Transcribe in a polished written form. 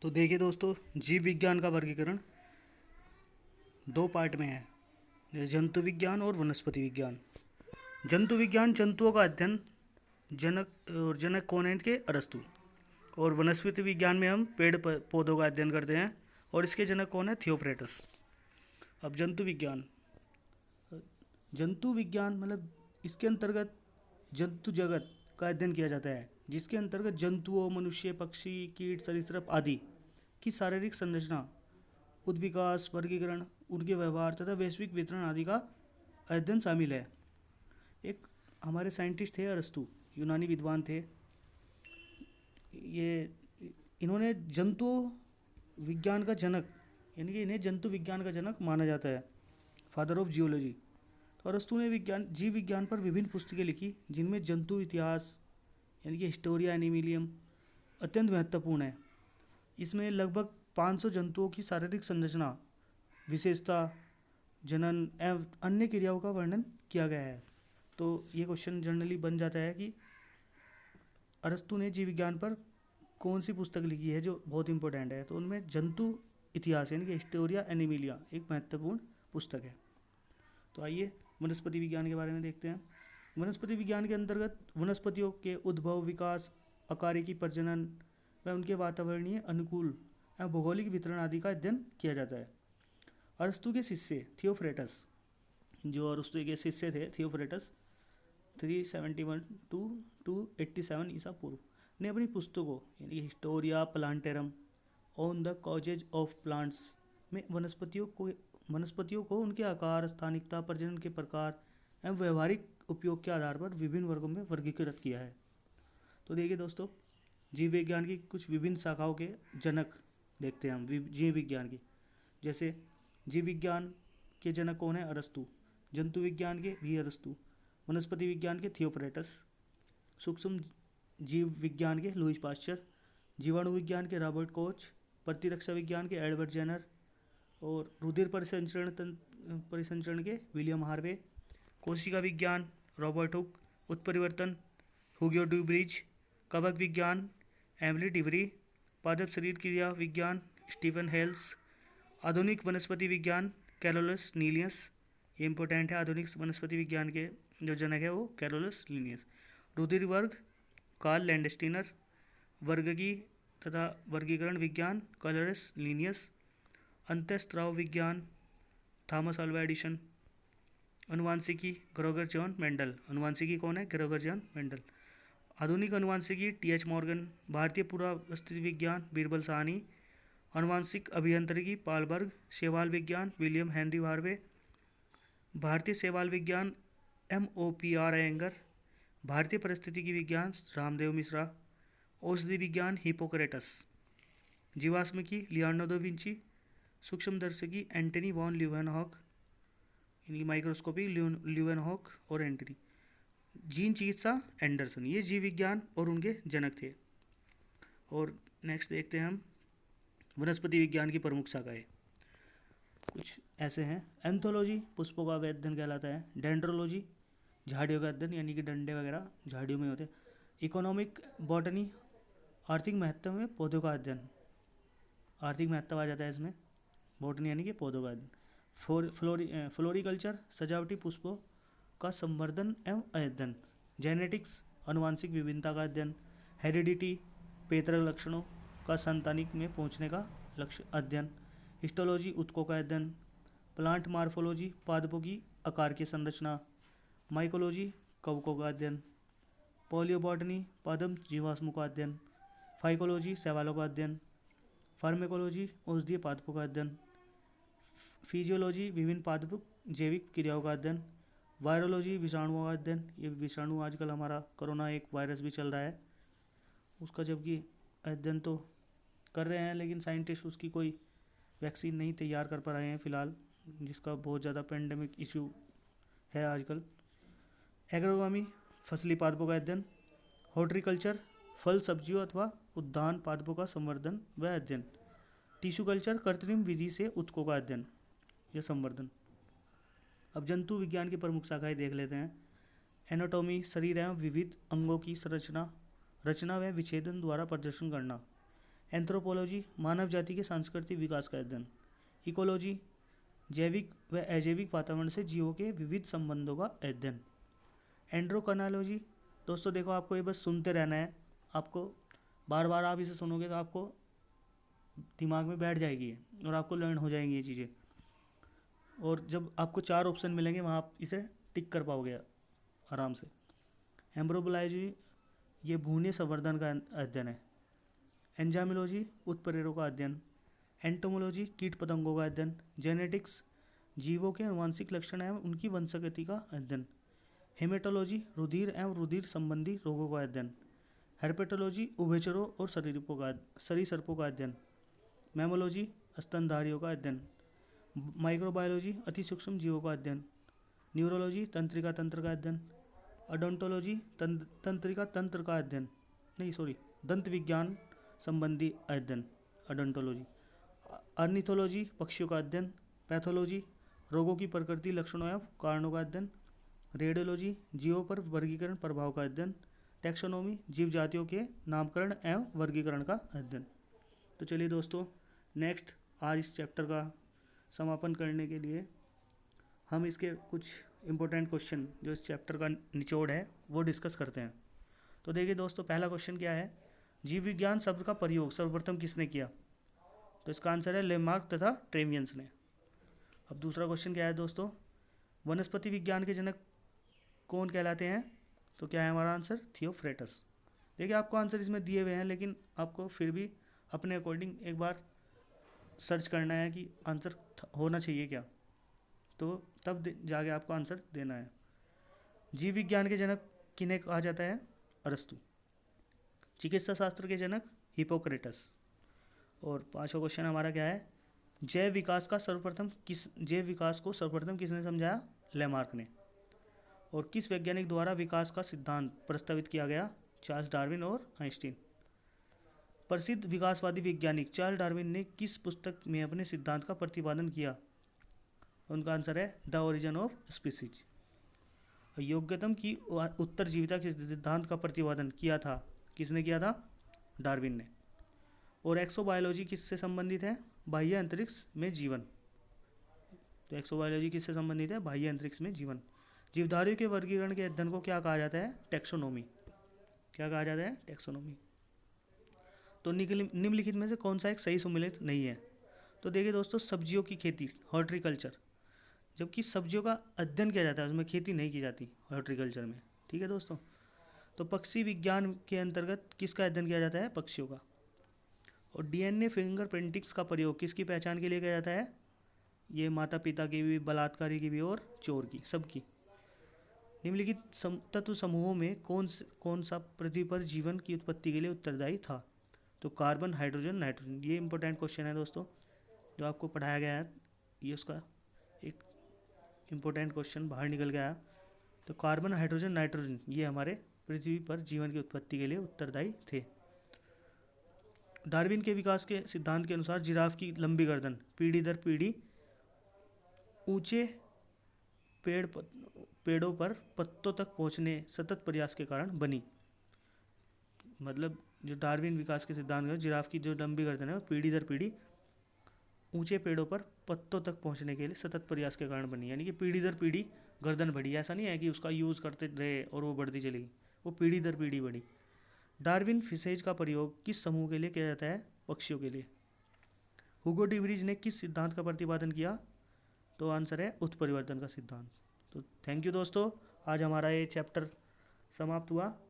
तो देखिए दोस्तों, जीव विज्ञान का वर्गीकरण दो पार्ट में है, जैसे जंतु विज्ञान और वनस्पति विज्ञान। जंतु विज्ञान जंतुओं का अध्ययन, जनक कौन है इनके? अरस्तु। और वनस्पति विज्ञान में हम पेड़ पौधों का अध्ययन करते हैं और इसके जनक कौन है? थियोफ्रेटस। अब जंतु विज्ञान, जंतु विज्ञान मतलब इसके अंतर्गत जंतु जगत का अध्ययन किया जाता है, जिसके अंतर्गत जंतुओं, मनुष्य, पक्षी, कीट, सरीसृप आदि की शारीरिक संरचना, उद्विकास, वर्गीकरण, उनके व्यवहार तथा वैश्विक वितरण आदि का अध्ययन शामिल है। एक हमारे साइंटिस्ट थे अरस्तु, यूनानी विद्वान थे। ये इन्होंने जंतु विज्ञान का जनक, यानी कि इन्हें जंतु विज्ञान का जनक माना जाता है, फादर ऑफ जियोलॉजी। तो अरस्तु ने जीव विज्ञान पर विभिन्न पुस्तकें लिखी, जिनमें जंतु इतिहास यानी कि हिस्टोरिया एनिमिलियम अत्यंत महत्वपूर्ण है। इसमें लगभग 500 जंतुओं की शारीरिक संरचना, विशेषता, जनन एवं अन्य क्रियाओं का वर्णन किया गया है। तो ये क्वेश्चन जनरली बन जाता है कि अरस्तु ने जीव विज्ञान पर कौन सी पुस्तक लिखी है, जो बहुत इंपॉर्टेंट है। तो उनमें जंतु इतिहास यानी कि हिस्टोरिया एनिमिलिया एक महत्वपूर्ण पुस्तक है। तो आइए वनस्पति विज्ञान के बारे में देखते हैं। वनस्पति विज्ञान के अंतर्गत वनस्पतियों के उद्भव, विकास, अकारिकी प्रजनन व उनके वातावरणीय अनुकूल एवं भौगोलिक वितरण आदि का अध्ययन किया जाता है। अरस्तु के शिष्य थियोफ्रेटस, जो अरस्तु के शिष्य थे थियोफ्रेटस 371 टू 287 ईसा पूर्व, ने अपनी पुस्तकों यानी कि Historia plantarum on the causes of plants में वनस्पतियों को उनके आकार, स्थानिकता, प्रजनन के प्रकार एवं व्यवहारिक उपयोग के आधार पर विभिन्न वर्गों में वर्गीकृत किया है। तो देखिए दोस्तों, जीव विज्ञान की कुछ विभिन्न शाखाओं के जनक देखते हैं हम जीव विज्ञान की। जैसे जीव विज्ञान के जनक कौन है? अरस्तु। जंतु विज्ञान के भी अरस्तु। वनस्पति विज्ञान के थियोफ्रेटस। सूक्ष्म जीव विज्ञान के लुईस पास्चर। जीवाणु विज्ञान के रॉबर्ट कोच। प्रतिरक्षा विज्ञान के एडवर्ड जेनर। और रुधिर परिसंचरण के विलियम हार्वे। कोशिका विज्ञान रॉबर्ट हुक। उत्परिवर्तन हुगियो ड्यूब्रिज। कवक विज्ञान एमिली डिवरी। पादप शरीर क्रिया विज्ञान स्टीफन हेल्स। आधुनिक वनस्पति विज्ञान कैरोलस लीनियस। ये इंपॉर्टेंट है, आधुनिक वनस्पति विज्ञान के जो जनक है वो कैरोलस लीनियस। रुधिर वर्ग कार्ल लैंडस्टीनर। वर्गकी तथा वर्गीकरण विज्ञान कैरोलस लीनियस। अंतःस्राव विज्ञान थॉमस अल्वा एडिसन। अनुवांशिकी ग्रेगर जॉन मेंडल। अनुवांशिकी कौन है? Gregor John Mendel. आधुनिक अनुवांशिकी टी.एच. मॉर्गन। भारतीय पुरावस्तु विज्ञान बीरबल साहनी। अनुवांशिक अभियांत्रिकी पालबर्ग। शैवाल विज्ञान विलियम हेनरी हार्वे। भारतीय शैवाल विज्ञान M.O.P.R. अयंगर। भारतीय परिस्थितिकी विज्ञान रामदेव मिश्रा। औषधि विज्ञान हिपोक्रेटस। जीवाश्मिकी लियोनार्डो दा विंची। सूक्ष्मदर्शिकी एंटनी वॉन ल्यूवेनहॉक, यानी माइक्रोस्कोपी ल्यूवेनहॉक और एंटनी। जीन चिकित्सा एंडरसन। ये जीव विज्ञान और उनके जनक थे। और नेक्स्ट देखते हैं हम वनस्पति विज्ञान की प्रमुख शाखाएं। कुछ ऐसे हैं। एंथोलॉजी पुष्पों का अध्ययन कहलाता है। डेंड्रोलॉजी झाड़ियों का अध्ययन, यानी कि डंडे वगैरह झाड़ियों में होते हैं। इकोनॉमिक बॉटनी आर्थिक महत्व में पौधों का अध्ययन, आर्थिक महत्व आ जाता है इसमें। बॉटनी यानी कि पौधों का अध्ययन। फ्लोरिकल्चर सजावटी पुष्पों का संवर्धन एवं अध्ययन। जेनेटिक्स आनुवंशिक विभिन्नता का अध्ययन। हेरिडिटी पैतृक लक्षणों का संतानिक में पहुंचने का लक्ष्य अध्ययन। हिस्टोलॉजी ऊतकों का अध्ययन। प्लांट मार्फोलॉजी पादपों की आकार की संरचना। माइकोलॉजी कवकों का अध्ययन। पॉलियोबॉटनी पादप जीवाश्मों का अध्ययन। फाइकोलॉजी शैवालों का अध्ययन। फार्मेकोलॉजी औषधीय पादपों का अध्ययन। फिजियोलॉजी विभिन्न पादप जैविक क्रियाओं का अध्ययन। वायरोलॉजी विषाणुओं का अध्ययन। ये विषाणु आजकल हमारा कोरोना एक वायरस भी चल रहा है, उसका जबकि अध्ययन तो कर रहे हैं, लेकिन साइंटिस्ट उसकी कोई वैक्सीन नहीं तैयार कर पा रहे हैं फ़िलहाल, जिसका बहुत ज़्यादा पेंडेमिक इशू है आजकल। एग्रोनॉमी फसली पादपों का अध्ययन। हॉर्टिकल्चर फल सब्जियों अथवा उद्यान पादपों का संवर्धन व अध्ययन। टिश्यू कल्चर कृत्रिम विधि से ऊतकों का अध्ययन या संवर्धन। अब जंतु विज्ञान की प्रमुख शाखाएं देख लेते हैं। एनाटॉमी शरीर एवं विविध अंगों की रचना व विच्छेदन द्वारा प्रदर्शन करना। एंथ्रोपोलॉजी मानव जाति के सांस्कृतिक विकास का अध्ययन। इकोलॉजी जैविक व अजैविक वातावरण से जीवों के विविध संबंधों का अध्ययन। एंड्रोक्रोनोलॉजी दोस्तों देखो आपको ये बस सुनते रहना है, आपको बार बार आप इसे सुनोगे तो आपको दिमाग में बैठ जाएगी और आपको लर्न हो जाएंगी ये चीज़ें, और जब आपको 4 ऑप्शन मिलेंगे वहाँ आप इसे टिक कर पाओगे आराम से। एम्ब्रोबोलॉजी ये भ्रूणीय संवर्धन का अध्ययन है। एंजाइमोलॉजी उत्प्रेरकों का अध्ययन। एंटोमोलॉजी कीट पतंगों का अध्ययन। जेनेटिक्स जीवों के आनुवंशिक लक्षण एवं उनकी वंशागति का अध्ययन। हेमेटोलॉजी रुधिर एवं रुधिर संबंधी रोगों का अध्ययन। हेर्पेटोलॉजी उभयचरों और सरीसृपों का अध्ययन। मैमोलॉजी स्तनधारियों का अध्ययन। माइक्रोबायोलॉजी अति सूक्ष्म जीवों का अध्ययन। न्यूरोलॉजी तंत्रिका तंत्र का अध्ययन। ओडोंटोलॉजी तंत्रिका तंत्र का अध्ययन, दंत विज्ञान संबंधी अध्ययन ओडोंटोलॉजी। अर्निथोलॉजी पक्षियों का अध्ययन। पैथोलॉजी रोगों की प्रकृति लक्षणों एवं कारणों का अध्ययन। रेडियोलॉजी जीवों पर वर्गीकरण प्रभाव का अध्ययन। टैक्सोनॉमी जीव जातियों के नामकरण एवं वर्गीकरण का अध्ययन। तो चलिए दोस्तों, नेक्स्ट आज इस चैप्टर का समापन करने के लिए हम इसके कुछ इम्पोर्टेंट क्वेश्चन जो इस चैप्टर का निचोड़ है वो डिस्कस करते हैं। तो देखिए दोस्तों, पहला क्वेश्चन क्या है, जीव विज्ञान शब्द का प्रयोग सर्वप्रथम किसने किया? तो इसका आंसर है लेमार्क तथा ट्रेवियंस ने। अब दूसरा क्वेश्चन क्या है दोस्तों, वनस्पति विज्ञान के जनक कौन कहलाते हैं? तो क्या है हमारा आंसर? थियोफ्रेटस। देखिए आपको आंसर इसमें दिए हुए हैं, लेकिन आपको फिर भी अपने अकॉर्डिंग एक बार सर्च करना है कि आंसर होना चाहिए क्या, तो तब जाके आपको आंसर देना है। जीव विज्ञान के जनक किन्हें कहा जाता है? अरस्तु। चिकित्सा शास्त्र के जनक हिपोक्रेटस। और पांचवा क्वेश्चन हमारा क्या है, जैव विकास को सर्वप्रथम किसने समझाया? लेमार्क ने। और किस वैज्ञानिक द्वारा विकास का सिद्धांत प्रस्तावित किया गया? चार्ल्स डार्विन और आइंस्टीन। प्रसिद्ध विकासवादी वैज्ञानिक चार्ल्स डार्विन ने किस पुस्तक में अपने सिद्धांत का प्रतिपादन किया? उनका आंसर है द ओरिजिन ऑफ स्पीसीज। योग्यतम की उत्तरजीविता के सिद्धांत का प्रतिपादन किया था, किसने किया था? डार्विन ने। और एक्सोबायोलॉजी किससे संबंधित है? बाह्य अंतरिक्ष में जीवन। तो एक्सोबायोलॉजी किससे संबंधित है? बाह्य अंतरिक्ष में जीवन। जीवधारियों के वर्गीकरण के अध्ययन को क्या कहा जाता है? टैक्सोनॉमी। क्या कहा जाता है? टैक्सोनॉमी। तो निम्नलिखित में से कौन सा एक सही सम्मिलित नहीं है? तो देखिए दोस्तों, सब्जियों की खेती हॉर्टिकल्चर, जबकि सब्जियों का अध्ययन किया जाता है उसमें खेती नहीं की जाती हॉर्टिकल्चर में। ठीक है दोस्तों। तो पक्षी विज्ञान के अंतर्गत किसका अध्ययन किया जाता है? पक्षियों का। और डीएनए फिंगरप्रिंटिंग्स का प्रयोग किसकी पहचान के लिए किया जाता है? ये माता पिता की भी, बलात्कारी की भी और चोर की, सबकी। निम्नलिखित तत्व समूहों में कौन सा पृथ्वी पर जीवन की उत्पत्ति के लिए उत्तरदायी था? तो कार्बन, हाइड्रोजन, नाइट्रोजन। ये इंपॉर्टेंट क्वेश्चन है दोस्तों जो आपको पढ़ाया गया है, ये उसका एक इम्पोर्टेंट क्वेश्चन बाहर निकल गया। तो कार्बन, हाइड्रोजन, नाइट्रोजन ये हमारे पृथ्वी पर जीवन की उत्पत्ति के लिए उत्तरदायी थे। डार्विन के विकास के सिद्धांत के अनुसार जिराफ की लंबी गर्दन पीढ़ी दर पीढ़ी ऊंचे पेड़ों पर पत्तों तक पहुंचने सतत प्रयास के कारण बनी। मतलब जो डार्विन विकास के सिद्धांत है, जिराफ की जो लंबी गर्दन है वो पीढ़ी दर पीढ़ी ऊंचे पेड़ों पर पत्तों तक पहुंचने के लिए सतत प्रयास के कारण बनी। यानी कि पीढ़ी दर पीढ़ी गर्दन बढ़ी। ऐसा नहीं है कि उसका यूज़ करते रहे और वो बढ़ती चली, वो पीढ़ी दर पीढ़ी बढ़ी। डार्विन फिशेज का प्रयोग किस समूह के लिए किया जाता है? पक्षियों के लिए। हुगो डिवरीज ने किस सिद्धांत का प्रतिपादन किया? तो आंसर है उत्परिवर्तन का सिद्धांत। तो थैंक यू दोस्तों, आज हमारा ये चैप्टर समाप्त हुआ।